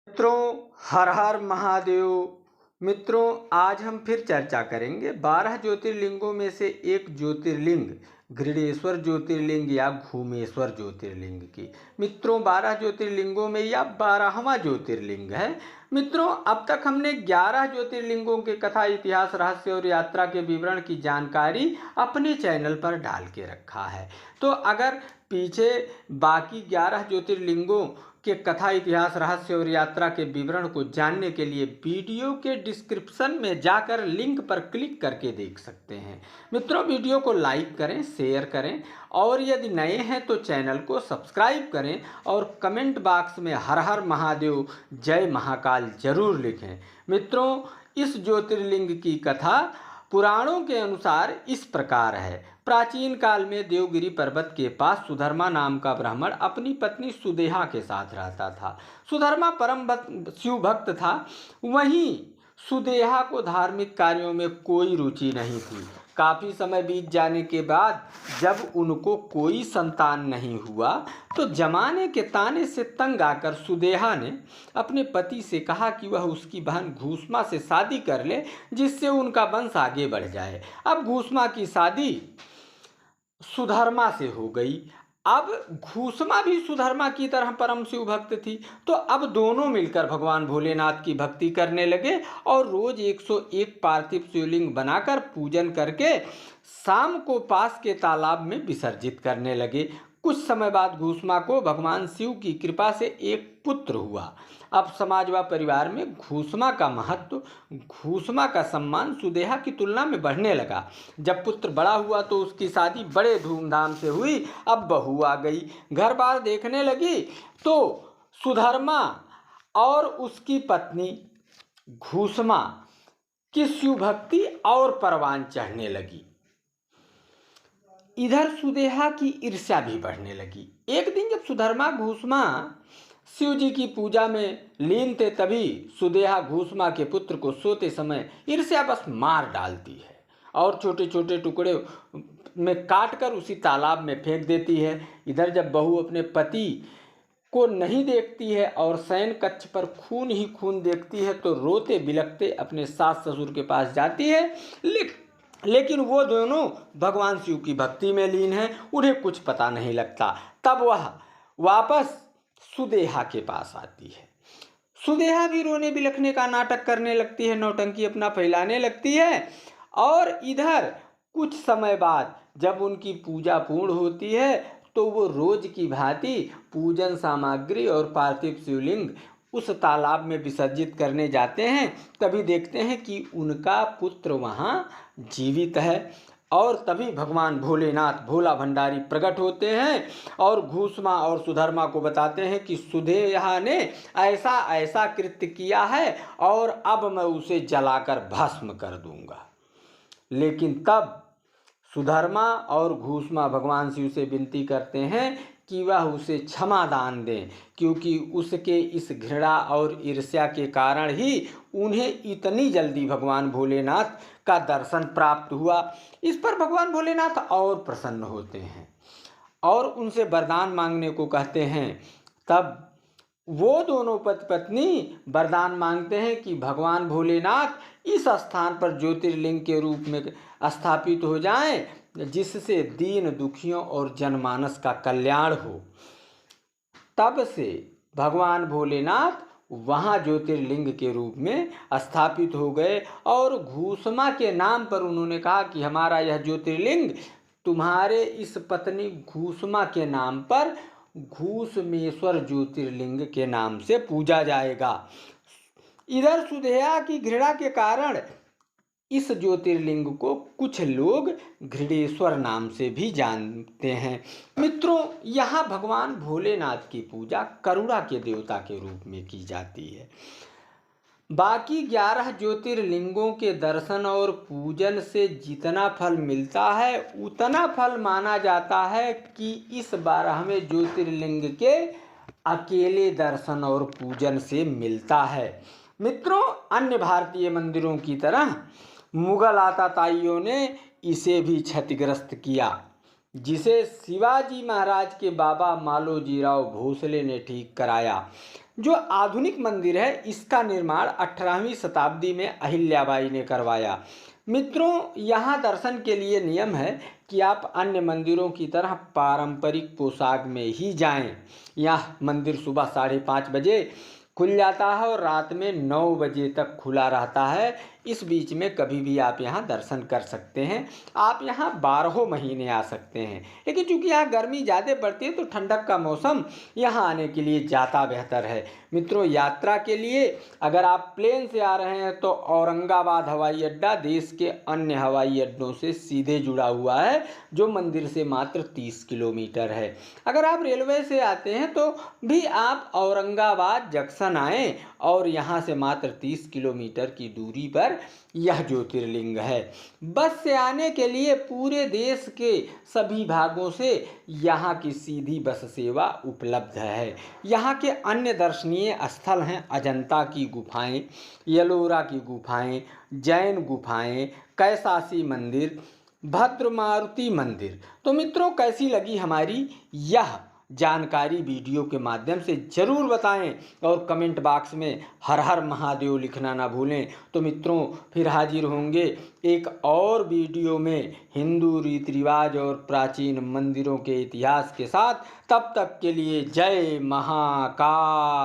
मित्रों, हर हर महादेव। मित्रों, आज हम फिर चर्चा करेंगे 12 ज्योतिर्लिंगों में से एक ज्योतिर्लिंग गृडेश्वर ज्योतिर्लिंग या घूमेश्वर ज्योतिर्लिंग की। मित्रों, 12 ज्योतिर्लिंगों में यह 12वां ज्योतिर्लिंग है। मित्रों, अब तक हमने 11 ज्योतिर्लिंगों के कथा, इतिहास, रहस्य और यात्रा के विवरण की जानकारी अपने चैनल पर डाल के रखा है। तो अगर पीछे बाकी 11 ज्योतिर्लिंगों के कथा, इतिहास, रहस्य और यात्रा के विवरण को जानने के लिए वीडियो के डिस्क्रिप्शन में जाकर लिंक पर क्लिक करके देख सकते हैं। मित्रों, वीडियो को लाइक करें, शेयर करें और यदि नए हैं तो चैनल को सब्सक्राइब करें और कमेंट बॉक्स में हर हर महादेव, जय महाकाल जरूर लिखें। मित्रों, इस ज्योतिर्लिंग की कथा पुराणों के अनुसार इस प्रकार है। प्राचीन काल में देवगिरी पर्वत के पास सुधर्मा नाम का ब्राह्मण अपनी पत्नी सुदेहा के साथ रहता था। सुधर्मा परम शिव भक्त था। वहीं सुदेहा को धार्मिक कार्यों में कोई रुचि नहीं थी। काफ़ी समय बीत जाने के बाद जब उनको कोई संतान नहीं हुआ तो जमाने के ताने से तंग आकर सुदेहा ने अपने पति से कहा कि वह उसकी बहन घूसमा से शादी कर ले, जिससे उनका वंश आगे बढ़ जाए। अब घूसमा की शादी सुधर्मा से हो गई। अब घूसमा भी सुधर्मा की तरह परम शिव भक्त थी। तो अब दोनों मिलकर भगवान भोलेनाथ की भक्ति करने लगे और रोज 101 पार्थिव शिवलिंग बनाकर पूजन करके शाम को पास के तालाब में विसर्जित करने लगे। कुछ समय बाद घूसमा को भगवान शिव की कृपा से एक पुत्र हुआ। अब समाज व परिवार में घूसमा का महत्व, घूसमा का सम्मान सुदेहा की तुलना में बढ़ने लगा। जब पुत्र बड़ा हुआ तो उसकी शादी बड़े धूमधाम से हुई। अब बहू आ गई, घर बार देखने लगी तो सुधर्मा और उसकी पत्नी घूसमा की शिव भक्ति और परवान चढ़ने लगी। इधर सुदेहा की ईर्ष्या भी बढ़ने लगी। एक दिन जब सुधर्मा घूसमा शिव जी की पूजा में लीन थे, तभी सुदेहा घूसमा के पुत्र को सोते समय ईर्ष्या बस मार डालती है और छोटे छोटे टुकड़े में काट कर उसी तालाब में फेंक देती है। इधर जब बहू अपने पति को नहीं देखती है और शयन कक्ष पर खून ही खून देखती है तो रोते बिलखते अपने सास ससुर के पास जाती है। लेकिन वो दोनों भगवान शिव की भक्ति में लीन हैं, उन्हें कुछ पता नहीं लगता। तब वह वापस सुदेहा के पास आती है। सुदेहा भी रोने बिलखने का नाटक करने लगती है, नौटंकी अपना फैलाने लगती है। और इधर कुछ समय बाद जब उनकी पूजा पूर्ण होती है तो वो रोज की भांति पूजन सामग्री और पार्थिव शिवलिंग उस तालाब में विसर्जित करने जाते हैं। तभी देखते हैं कि उनका पुत्र वहाँ जीवित है और तभी भगवान भोलेनाथ, भोला भंडारी प्रकट होते हैं और घूसमा और सुधर्मा को बताते हैं कि सुदेहा ने ऐसा ऐसा कृत्य किया है और अब मैं उसे जलाकर भस्म कर दूंगा। लेकिन तब सुधर्मा और घूसमा भगवान शिव से विनती करते हैं कि वह उसे क्षमा दान दें, क्योंकि उसके इस घृणा और ईर्ष्या के कारण ही उन्हें इतनी जल्दी भगवान भोलेनाथ का दर्शन प्राप्त हुआ। इस पर भगवान भोलेनाथ और प्रसन्न होते हैं और उनसे वरदान मांगने को कहते हैं। तब वो दोनों पति पत्नी वरदान मांगते हैं कि भगवान भोलेनाथ इस स्थान पर ज्योतिर्लिंग के रूप में स्थापित हो जाएं, जिससे दीन दुखियों और जनमानस का कल्याण हो। तब से भगवान भोलेनाथ वहाँ ज्योतिर्लिंग के रूप में स्थापित हो गए और घूसमा के नाम पर उन्होंने कहा कि हमारा यह ज्योतिर्लिंग तुम्हारे इस पत्नी घूसमा के नाम पर घूसमेश्वर ज्योतिर्लिंग के नाम से पूजा जाएगा। इधर सुदेहा की घृणा के कारण इस ज्योतिर्लिंग को कुछ लोग गृडेश्वर नाम से भी जानते हैं। मित्रों, यहाँ भगवान भोलेनाथ की पूजा करुणा के देवता के रूप में की जाती है। बाकी 11 ज्योतिर्लिंगों के दर्शन और पूजन से जितना फल मिलता है उतना फल माना जाता है कि इस 12वें ज्योतिर्लिंग के अकेले दर्शन और पूजन से मिलता है। मित्रों, अन्य भारतीय मंदिरों की तरह मुगल आताताइयों ने इसे भी क्षतिग्रस्त किया, जिसे शिवाजी महाराज के बाबा मालोजीराव भोसले ने ठीक कराया। जो आधुनिक मंदिर है इसका निर्माण 18वीं शताब्दी में अहिल्याबाई ने करवाया। मित्रों, यहाँ दर्शन के लिए नियम है कि आप अन्य मंदिरों की तरह पारंपरिक पोशाक में ही जाएं। यह मंदिर सुबह 5:30 बजे खुल जाता है और रात में 9 बजे तक खुला रहता है। इस बीच में कभी भी आप यहाँ दर्शन कर सकते हैं। आप यहाँ 12 महीने आ सकते हैं, लेकिन चूंकि यहाँ गर्मी ज़्यादा पड़ती है तो ठंडक का मौसम यहाँ आने के लिए ज़्यादा बेहतर है। मित्रों, यात्रा के लिए अगर आप प्लेन से आ रहे हैं तो औरंगाबाद हवाई अड्डा देश के अन्य हवाई अड्डों से सीधे जुड़ा हुआ है, जो मंदिर से मात्र 30 किलोमीटर है। अगर आप रेलवे से आते हैं तो भी आप औरंगाबाद जंक्शन आएँ और यहाँ से मात्र 30 किलोमीटर की दूरी पर यह ज्योतिर्लिंग है। बस से आने के लिए पूरे देश के सभी भागों से यहाँ की सीधी बस सेवा उपलब्ध है। यहाँ के अन्य दर्शनीय स्थल हैं अजंता की गुफाएं, यलोरा की गुफाएं, जैन गुफाएं, कैसासी मंदिर, भद्र मारुति मंदिर। तो मित्रों, कैसी लगी हमारी यह जानकारी वीडियो के माध्यम से ज़रूर बताएं और कमेंट बॉक्स में हर हर महादेव लिखना ना भूलें। तो मित्रों, फिर हाजिर होंगे एक और वीडियो में हिंदू रीति रिवाज और प्राचीन मंदिरों के इतिहास के साथ। तब तक के लिए जय महाकाल।